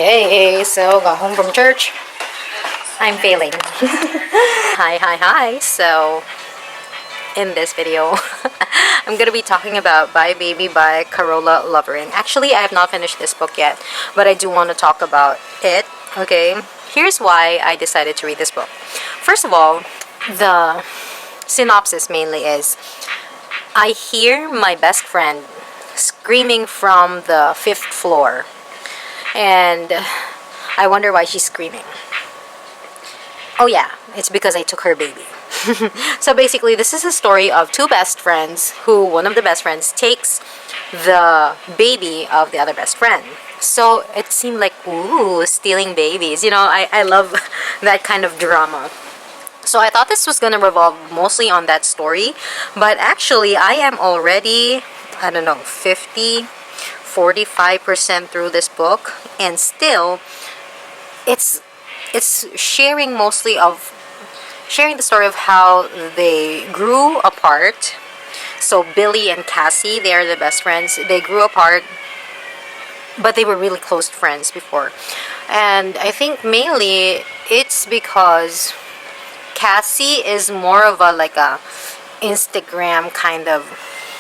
Okay, so got home from church. I'm failing. Hi. So, in this video, I'm gonna be talking about Bye Baby by Carola Lovering. Actually, I have not finished this book yet, but I do want to talk about it. Okay, here's why I decided to read this book. First of all, the synopsis mainly is I hear my best friend screaming from the fifth floor, and I wonder why she's screaming. Oh yeah, it's because I took her baby. So basically, this is a story of two best friends who one of the best friends takes the baby of the other best friend. So it seemed like, ooh, stealing babies. I love that kind of drama. So I thought this was going to revolve mostly on that story. But actually, I am already, I don't know, 45% through this book. And still, it's sharing the story of how they grew apart. So Billy and Cassie, they are the best friends. They grew apart, but they were really close friends before. And I think mainly it's because Cassie is more of a Instagram kind of,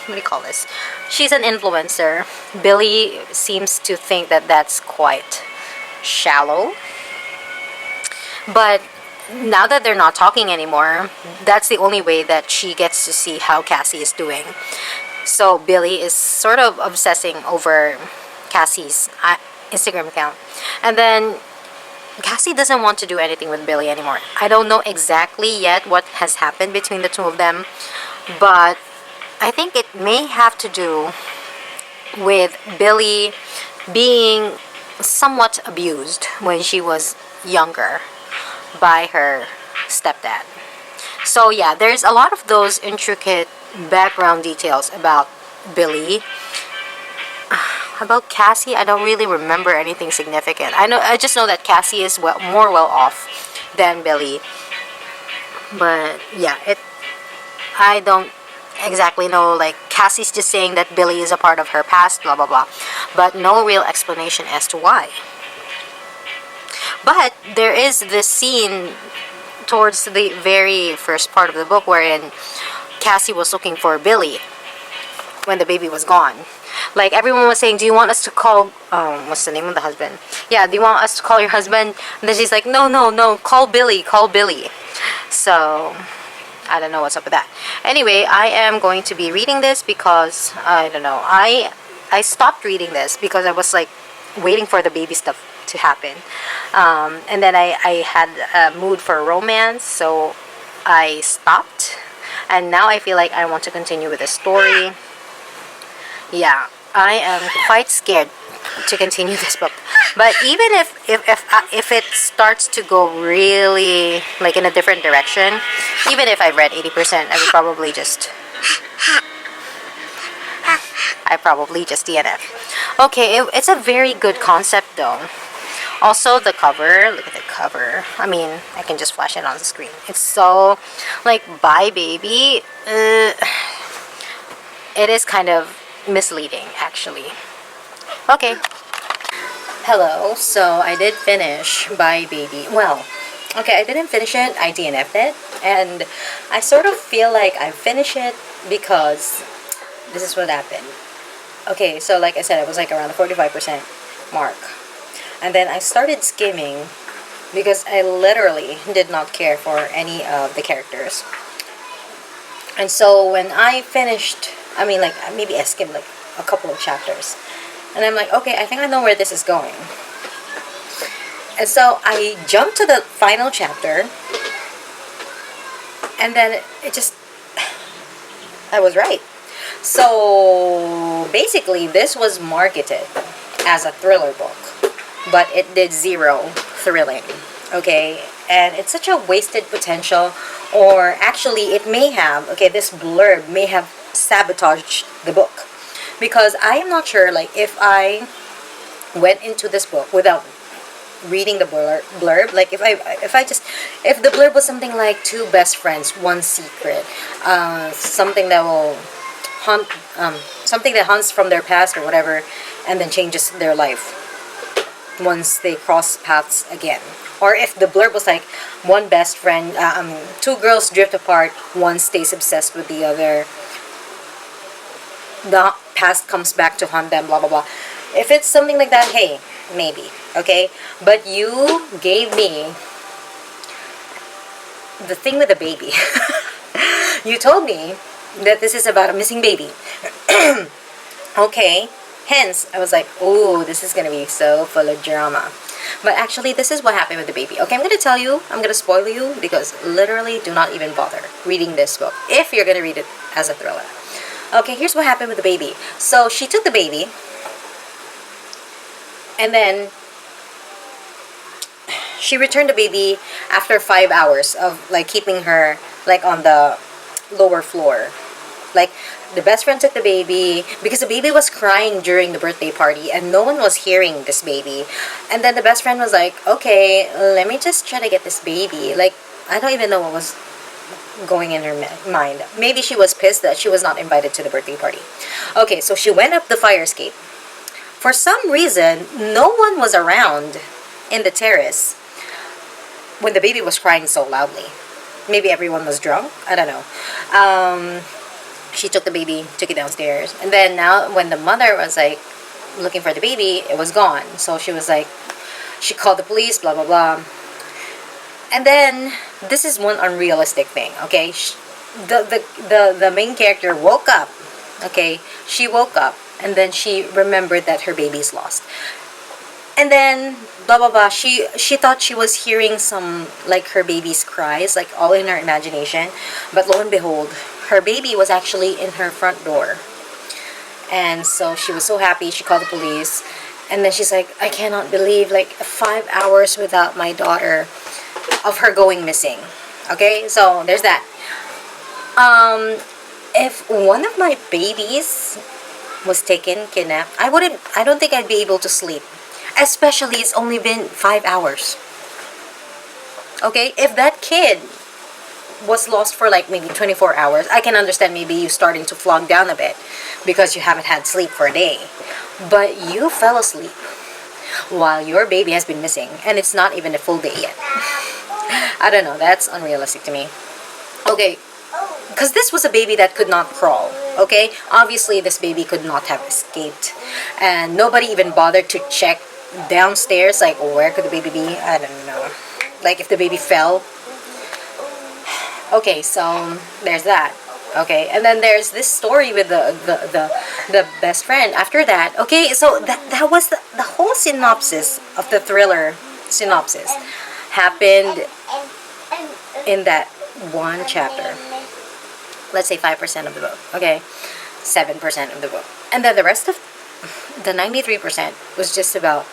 what do you call this? She's an influencer. Billy seems to think that that's quite shallow. But now that they're not talking anymore, that's the only way that she gets to see how Cassie is doing. So Billy is sort of obsessing over Cassie's Instagram account. And then Cassie doesn't want to do anything with Billy anymore. I don't know exactly yet what has happened between the two of them, but I think it may have to do with Billy being somewhat abused when she was younger by her stepdad. So yeah, there's a lot of those intricate background details about Billy. About Cassie, I don't really remember anything significant. I just know that Cassie is more well off than Billy. But yeah, I don't exactly know. Like, Cassie's just saying that Billy is a part of her past, blah blah blah, but no real explanation as to why. But there is this scene towards the very first part of the book wherein Cassie was looking for Billy when the baby was gone. Like, everyone was saying, do you want us to call, what's the name of the husband? Yeah, do you want us to call your husband? And then she's like, no, call Billy. So, I don't know what's up with that. Anyway, I am going to be reading this because, I don't know, I stopped reading this because I was like waiting for the baby stuff to happen. And then I had a mood for romance, so I stopped. And now I feel like I want to continue with the story. Yeah, I am quite scared to continue this book. But even if it starts to go really like in a different direction, even if I've read 80%, I probably just DNF. Okay, it's a very good concept though. Also, the cover, look at the cover. I mean, I can just flash it on the screen. It's so, like, Bye Baby. It is kind of misleading, actually. Okay. Hello, so I did finish Bye Baby. Well, okay, I didn't finish it. I DNF'd it. And I sort of feel like I finished it because this is what happened. Okay, so like I said, I was like around the 45% mark. And then I started skimming because I literally did not care for any of the characters. And so when I finished, I mean, like, maybe I skimmed like a couple of chapters. And I'm like, okay, I think I know where this is going. And so I jumped to the final chapter. And then it just, I was right. So basically, this was marketed as a thriller book, but it did zero thrilling, okay? And it's such a wasted potential, or actually it may have, okay, this blurb may have sabotaged the book, because I am not sure, like, if I went into this book without reading the blurb, like, if the blurb was something like two best friends, one secret, something that will something that hunts from their past or whatever, and then changes their life. once they cross paths again. Or if the blurb was like, one best friend, two girls drift apart, one stays obsessed with the other, the past comes back to haunt them, blah blah blah. If it's something like that, hey, maybe, okay? But you gave me the thing with the baby. You told me that this is about a missing baby. Okay, hence I was like, oh, this is gonna be so full of drama. But actually, this is what happened with the baby. Okay, I'm gonna tell you, I'm gonna spoil you, because literally do not even bother reading this book if you're gonna read it as a thriller. Okay, here's what happened with the baby. So she took the baby, and then she returned the baby after 5 hours of like keeping her like on the lower floor. Like, the best friend took the baby because the baby was crying during the birthday party and no one was hearing this baby. And then the best friend was like, okay, let me just try to get this baby. Like, I don't even know what was going in her mind. Maybe she was pissed that she was not invited to the birthday party. Okay, so she went up the fire escape. For some reason, no one was around in the terrace when the baby was crying so loudly. Maybe everyone was drunk. I don't know. She took the baby, took it downstairs. And then now when the mother was like looking for the baby, it was gone. So she was like, she called the police, blah, blah, blah. And then this is one unrealistic thing, okay? The main character woke up, okay? She woke up and then she remembered that her baby's lost. And then blah blah blah, she thought she was hearing some like her baby's cries, like all in her imagination. But lo and behold, her baby was actually in her front door. And so she was so happy, she called the police. And then she's like, I cannot believe like 5 hours without my daughter, of her going missing. Okay, so there's that. If one of my babies was taken, kidnapped, I don't think I'd be able to sleep. Especially it's only been 5 hours. Okay, if that kid was lost for like maybe 24 hours, I can understand maybe you starting to flog down a bit because you haven't had sleep for a day. But you fell asleep while your baby has been missing and it's not even a full day yet. I don't know, that's unrealistic to me. Okay, because this was a baby that could not crawl. Okay, obviously this baby could not have escaped, and nobody even bothered to check downstairs, like where could the baby be. I don't know, like if the baby fell. Okay, so there's that. Okay, and then there's this story with the best friend after that. Okay, so that was the whole synopsis of the thriller. Synopsis happened in that one chapter. Let's say 5% of the book. Okay, 7% of the book, and then the rest of the 93% was just about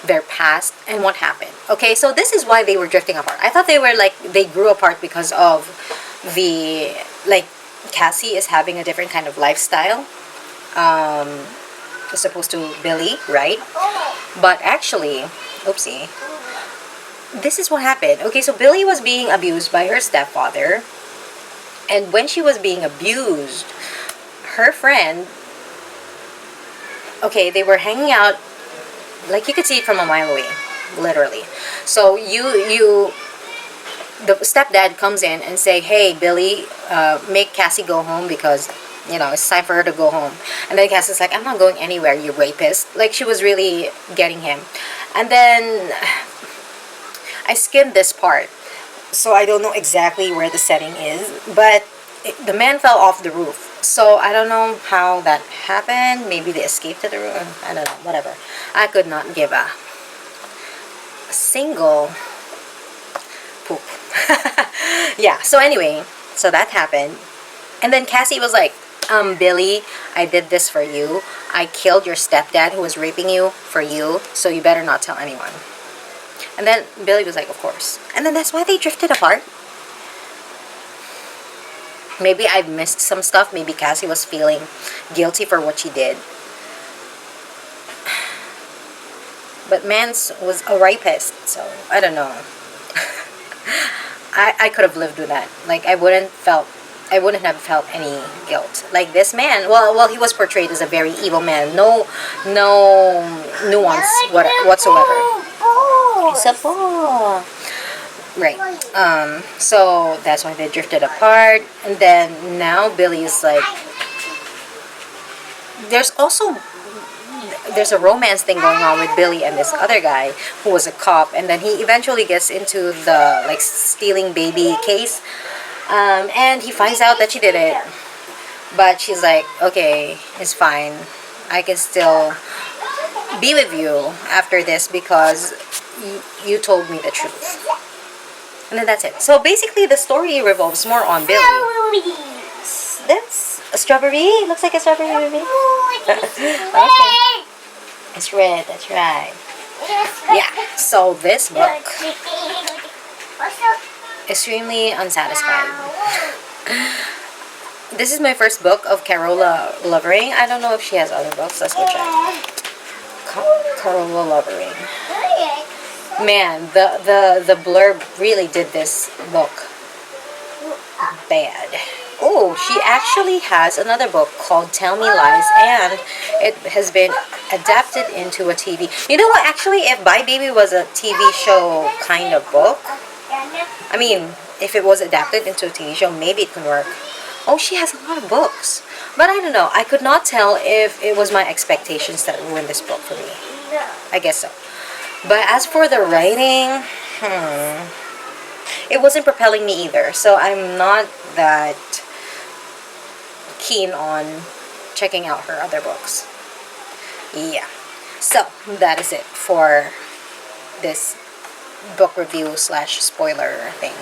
their past and what happened. Okay, so this is why they were drifting apart. I thought they were like, they grew apart because of the, like, Cassie is having a different kind of lifestyle as opposed to Billy, right? But actually, oopsie, this is what happened. Okay, so Billy was being abused by her stepfather, and when she was being abused, her friend, okay, they were hanging out, like you could see it from a mile away, literally. So the stepdad comes in and say, hey, Billy, make Cassie go home because, you know, it's time for her to go home. And then Cassie's like, I'm not going anywhere, you rapist. Like, she was really getting him. And then I skimmed this part, so I don't know exactly where the setting is, but the man fell off the roof. So I don't know how that happened. Maybe they escaped to the roof. I don't know, whatever. I could not give a single poop. Yeah, so anyway, so that happened. And then Cassie was like, Billy, I did this for you. I killed your stepdad who was raping you for you, so you better not tell anyone. And then Billy was like, of course. And then that's why they drifted apart. Maybe I've missed some stuff. Maybe Cassie was feeling guilty for what she did. But Mance was a rapist, so I don't know. I could have lived with that. Like, I wouldn't felt I wouldn't have felt any guilt. Like this man, well, he was portrayed as a very evil man. No nuance whatsoever. It's a ball. Right. So that's why they drifted apart. And then now Billy's like, there's also there's a romance thing going on with Billy and this other guy who was a cop, and then he eventually gets into the like stealing baby case, and he finds out that she did it, but she's like, okay, it's fine, I can still be with you after this because you told me the truth. And then that's it. So basically the story revolves more on Billy. That's a strawberry. Looks like a strawberry, baby. Okay. It's red, that's right. Yeah, so this book, extremely unsatisfied. This is my first book of Carola Lovering. I don't know if she has other books. Let's go check. Carola Lovering. Man, the blurb really did this book bad. Oh, she actually has another book called Tell Me Lies, and it has been adapted into a TV. You know what? Actually, if Bye Baby was a TV show kind of book, I mean, if it was adapted into a TV show, maybe it could work. Oh, she has a lot of books. But I don't know. I could not tell if it was my expectations that ruined this book for me. I guess so. But as for the writing, it wasn't propelling me either. So I'm not that keen on checking out her other books. Yeah. So that is it for this book review / spoiler thing.